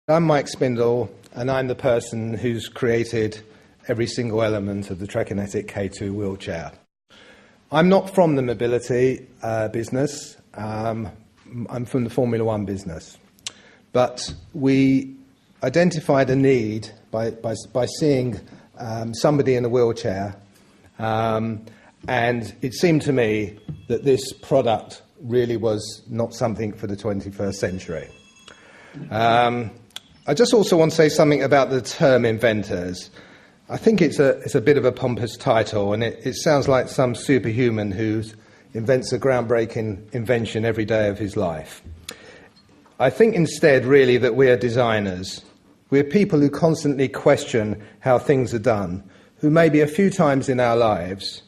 I'm Mike Spindle, and I'm the person who's created every single element of the Trekinetic K2 wheelchair. I'm not from the mobility business. I'm from the Formula One business. But we identified a need by seeing somebody in a wheelchair, and it seemed to me that this product really was not something for the 21st century. I just also want to say something about the term inventors. I think it's a bit of a pompous title, and it sounds like some superhuman who invents a groundbreaking invention every day of his life. I think instead, really, that we are designers. We're people who constantly question how things are done, who maybe a few times in our lives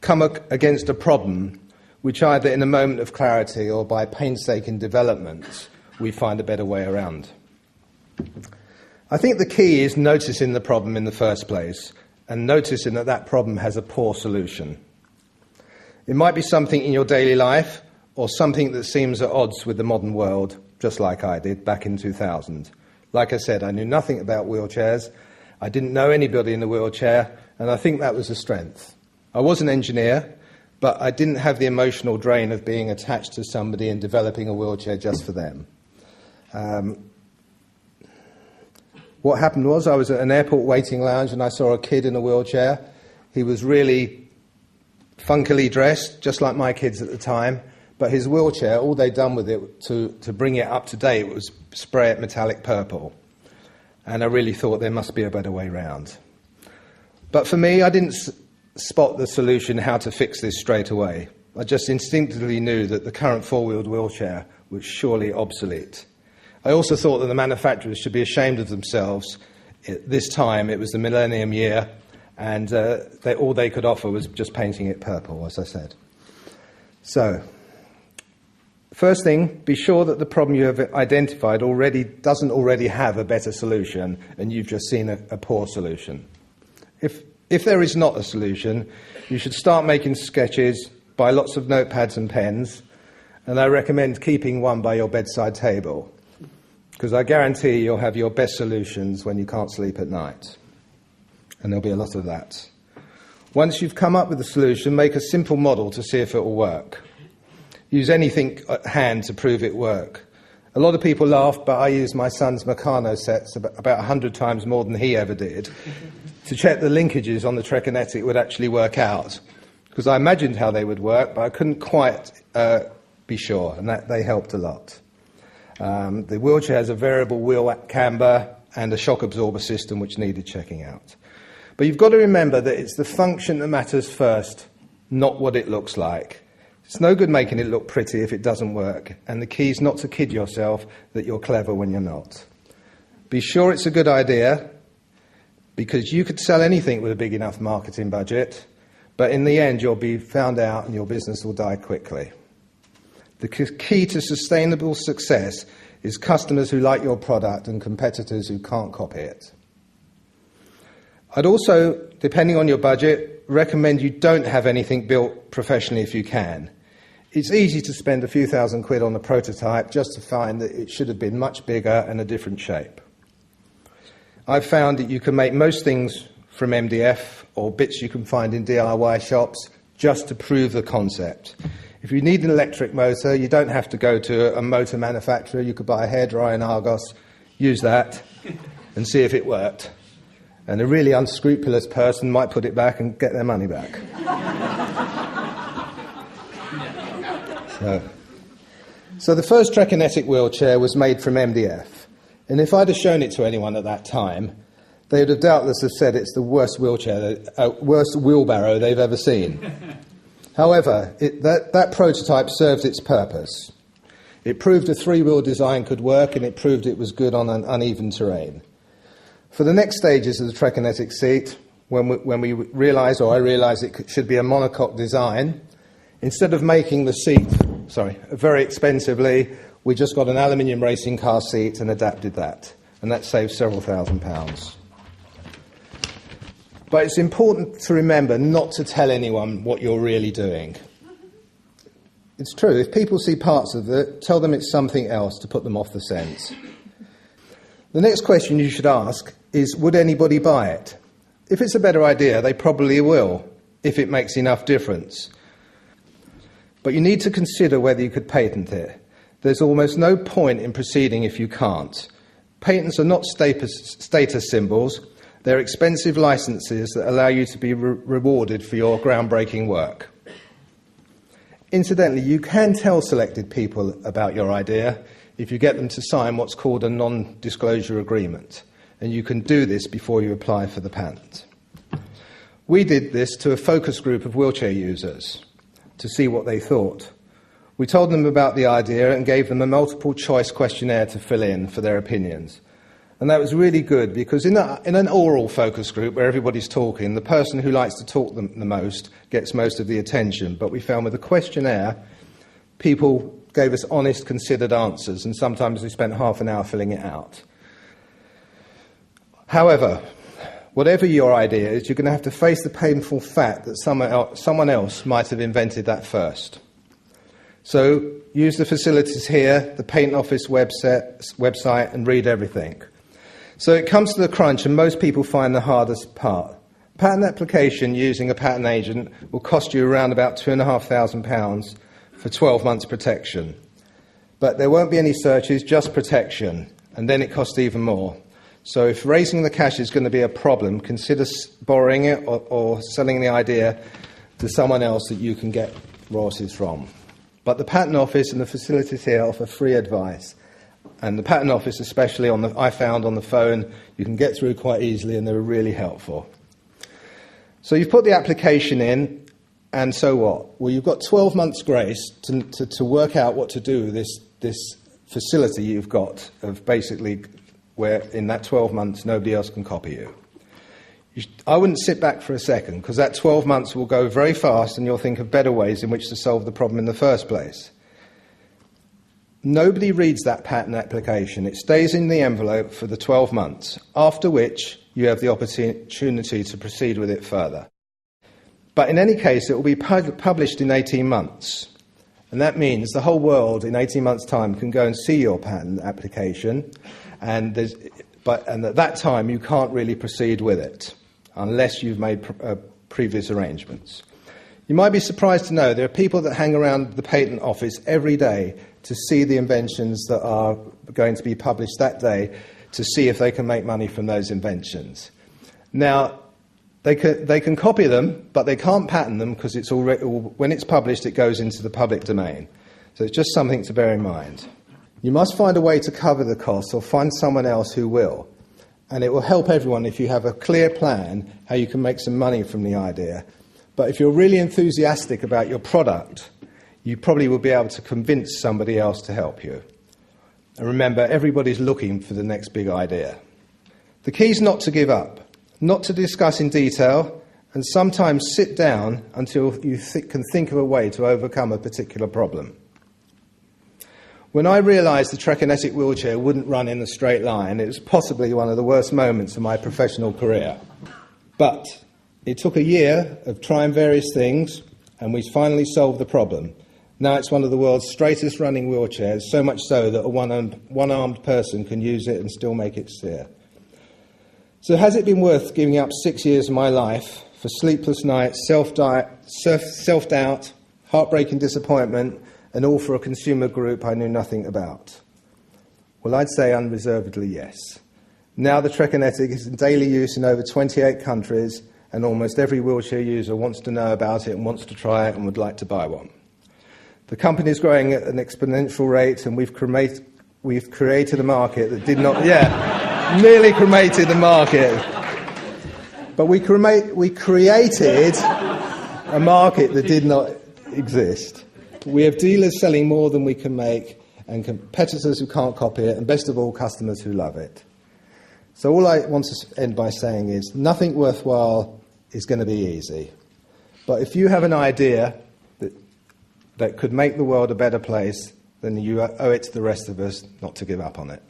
come against a problem which either in a moment of clarity or by painstaking development we find a better way around. I think the key is noticing the problem in the first place and noticing that that problem has a poor solution. It might be something in your daily life or something that seems at odds with the modern world, just like I did back in 2000. Like I said, I knew nothing about wheelchairs. I didn't know anybody in the wheelchair, and I think that was a strength. I was an engineer, but I didn't have the emotional drain of being attached to somebody and developing a wheelchair just for them. What happened was I was at an airport waiting lounge and I saw a kid in a wheelchair. He was really funkily dressed, just like my kids at the time, but his wheelchair, all they'd done with it to bring it up to date was spray it metallic purple. And I really thought there must be a better way round. But for me, I didn't spot the solution how to fix this straight away. I just instinctively knew that the current four-wheeled wheelchair was surely obsolete. I also thought that the manufacturers should be ashamed of themselves. At this time, it was the millennium year, and all they could offer was just painting it purple, as I said. So, first thing, be sure that the problem you have identified doesn't already have a better solution, and you've just seen a poor solution. If there is not a solution, you should start making sketches, buy lots of notepads and pens, and I recommend keeping one by your bedside table, because I guarantee you'll have your best solutions when you can't sleep at night. And there'll be a lot of that. Once you've come up with a solution, make a simple model to see if it will work. Use anything at hand to prove it work. A lot of people laugh, but I use my son's Meccano sets about 100 times more than he ever did to check the linkages on the Trekinetic would actually work out. Because I imagined how they would work, but I couldn't quite be sure, and they helped a lot. The wheelchair has a variable wheel camber and a shock absorber system which needed checking out. But you've got to remember that it's the function that matters first, not what it looks like. It's no good making it look pretty if it doesn't work, and the key is not to kid yourself that you're clever when you're not. Be sure it's a good idea, because you could sell anything with a big enough marketing budget, but in the end you'll be found out and your business will die quickly. The key to sustainable success is customers who like your product and competitors who can't copy it. I'd also, depending on your budget, recommend you don't have anything built professionally if you can. It's easy to spend a few £1,000 on a prototype just to find that it should have been much bigger and a different shape. I've found that you can make most things from MDF or bits you can find in DIY shops just to prove the concept. If you need an electric motor, you don't have to go to a motor manufacturer. You could buy a hairdryer in Argos, use that, and see if it worked. And a really unscrupulous person might put it back and get their money back. So the first Trekinetic wheelchair was made from MDF. And if I'd have shown it to anyone at that time, they would have doubtless have said it's the worst wheelbarrow they've ever seen. However, that prototype served its purpose. It proved a three-wheel design could work, and it proved it was good on an uneven terrain. For the next stages of the Trekinetic seat, when I realised it should be a monocoque design, instead of making the seat, very expensively, we just got an aluminium racing car seat and adapted that, and that saved several £1,000s. But it's important to remember not to tell anyone what you're really doing. It's true, if people see parts of it, tell them it's something else to put them off the scent. The next question you should ask is, would anybody buy it? If it's a better idea, they probably will, if it makes enough difference. But you need to consider whether you could patent it. There's almost no point in proceeding if you can't. Patents are not status symbols. They're expensive licenses that allow you to be rewarded for your groundbreaking work. Incidentally, you can tell selected people about your idea if you get them to sign what's called a non-disclosure agreement, and you can do this before you apply for the patent. We did this to a focus group of wheelchair users to see what they thought. We told them about the idea and gave them a multiple choice questionnaire to fill in for their opinions. And that was really good because in an oral focus group where everybody's talking, the person who likes to talk the most gets most of the attention. But we found with the questionnaire, people gave us honest, considered answers, and sometimes we spent half an hour filling it out. However, whatever your idea is, you're going to have to face the painful fact that someone else might have invented that first. So use the facilities here, the Patent Office website, and read everything. So it comes to the crunch, and most people find the hardest part. Patent application using a patent agent will cost you around about £2,500 for 12 months protection. But there won't be any searches, just protection, and then it costs even more. So if raising the cash is going to be a problem, consider borrowing it or selling the idea to someone else that you can get royalties from. But the Patent Office and the facilities here offer free advice. And the Patent Office, especially I found on the phone, you can get through quite easily, and they're really helpful. So you've put the application in, and so what? Well, you've got 12 months' grace to work out what to do with this facility you've got of basically where in that 12 months nobody else can copy you. I wouldn't sit back for a second, because that 12 months will go very fast and you'll think of better ways in which to solve the problem in the first place. Nobody reads that patent application. It stays in the envelope for the 12 months, after which you have the opportunity to proceed with it further. But in any case, it will be published in 18 months. And that means the whole world in 18 months' time can go and see your patent application, and at that time you can't really proceed with it unless you've made previous arrangements. You might be surprised to know there are people that hang around the Patent Office every day to see the inventions that are going to be published that day, to see if they can make money from those inventions. Now, they can copy them, but they can't patent them because it's already, when it's published, it goes into the public domain. So it's just something to bear in mind. You must find a way to cover the costs or find someone else who will. And it will help everyone if you have a clear plan how you can make some money from the idea. But if you're really enthusiastic about your product, you probably will be able to convince somebody else to help you. And remember, everybody's looking for the next big idea. The key is not to give up, not to discuss in detail, and sometimes sit down until you can think of a way to overcome a particular problem. When I realised the Trekinetic Wheelchair wouldn't run in a straight line, it was possibly one of the worst moments of my professional career. But it took a year of trying various things, and we finally solved the problem. Now it's one of the world's straightest running wheelchairs, so much so that a one-armed person can use it and still make it steer. So has it been worth giving up 6 years of my life for sleepless nights, self-doubt, heartbreaking disappointment, and all for a consumer group I knew nothing about? Well, I'd say unreservedly yes. Now the Trekinetic is in daily use in over 28 countries, and almost every wheelchair user wants to know about it and wants to try it and would like to buy one. The company is growing at an exponential rate, and we've created a market that did not... nearly cremated the market. But we created a market that did not exist. We have dealers selling more than we can make, and competitors who can't copy it, and best of all, customers who love it. So all I want to end by saying is nothing worthwhile is going to be easy. But if you have an idea that could make the world a better place, then you owe it to the rest of us not to give up on it.